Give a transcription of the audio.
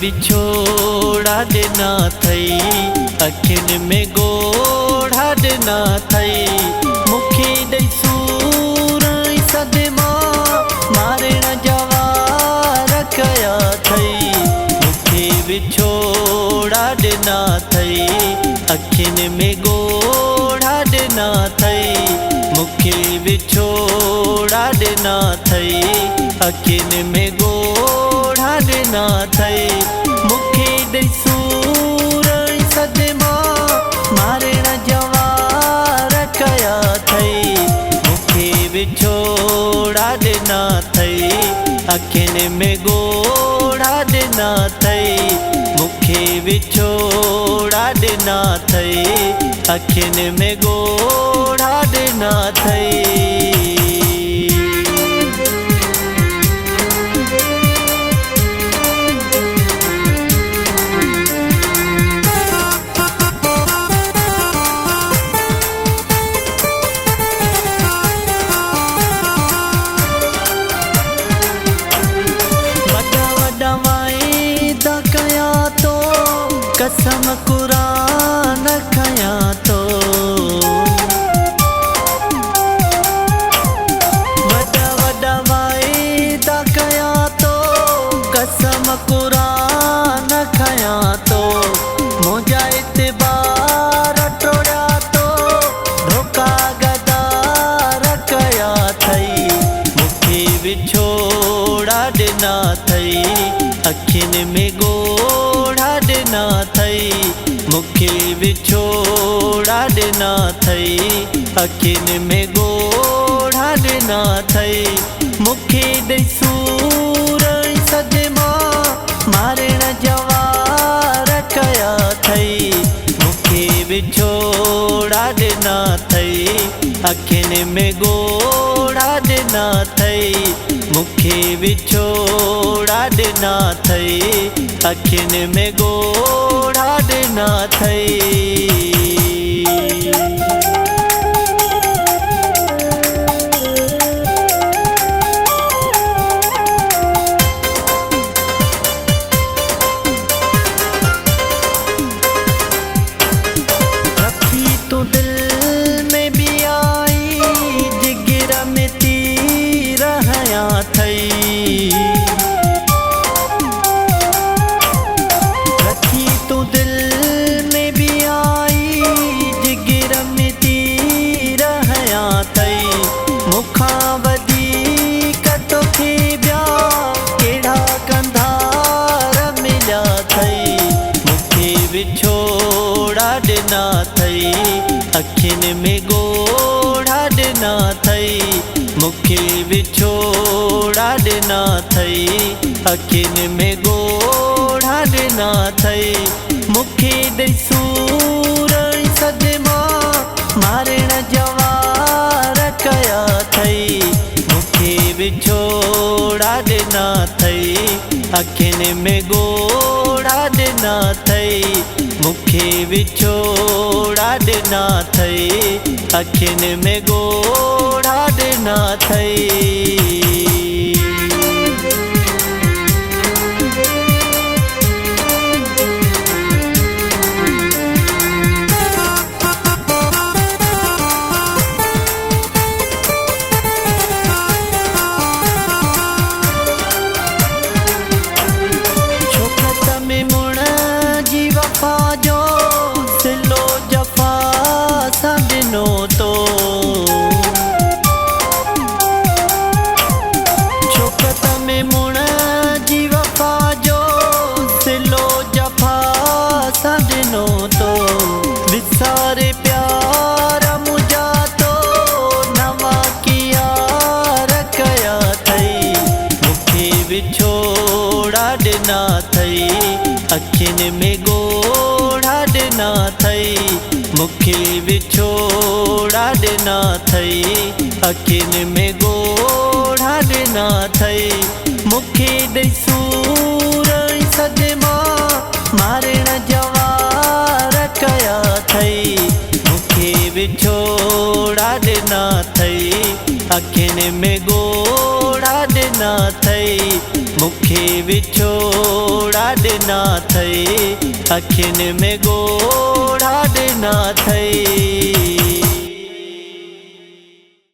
विछोड़ा देना थई अखिन में गोढ़ा देना थई मुखी दई सूरई सदमा मारे न जवार कया थई मुखी विछोड़ा देना थई अखिन में गोढ़ा देना थई मुखी विछोड़ा देना थई अखिन में गोढ़ा देना थई मुखी दई सूरई सदमा मारे न जवार कया थई मुखी विछोड़ा देना थई अखिन में गोढ़ा देना थई मुखी विछोड़ा देना थई अखिन में गोढ़ा देना थई। कसम कुरान खया तो वडा वडा वायदा कया तो कसम कुरान खया तो मुझा इतबार टोड़ा तो धोखा गदार कया थई मुखी विछोड़ा देना थई अखिन में गोढ़ा देना थई मुखी विछोड़ा देना थई अखिन में गोढ़ा देना थई मुखी दई सूरई सदमा मारे न जवार कया थई मुखी विछोड़ा देना थई अखिन में गोढ़ा देना थई मुखी विछोड़ा देना थई अखिन में गोढ़ा देना थई। रखी तो दिल में भी आई जिगरा में तीर हया थई रखी तो दिल में भी आई जिगरा में तीर हया थई मुखा वदी कतो खे ब्या केड़ा कंधार मिला थई मुखी विछोड़ा देना थई अखिन में गोढ़ा देना थई मुखी विछोड़ा देना थई अखिन में गोढ़ा देना थई मुखी दई सूरई सदमा मारे न जवार कया थई मुखी विछोड़ा देना थई अखिन में गोढ़ा देना थई मुखी विछोड़ा देना थई अखिन में गोढ़ा देना थई। तो छोकत में मुण जी वफा जो सिलो जफा सजनो तो विसारे प्यार मुझा तो नवा किया रखया थई मुखी विछोड़ा देना थई अखिन में गोढ़ा देना थई मुखी विछोड़ा देना थई अखिन में गोढ़ा देना थई मुखी दई सूरई सदमा विछोड़ा ॾिना अथई अखियुनि में ॻोढ़ा ॾिना अथई मूंखे विछोड़ा ॾिना अथई अखियुनि में ॻोढ़ा ॾिना अथई।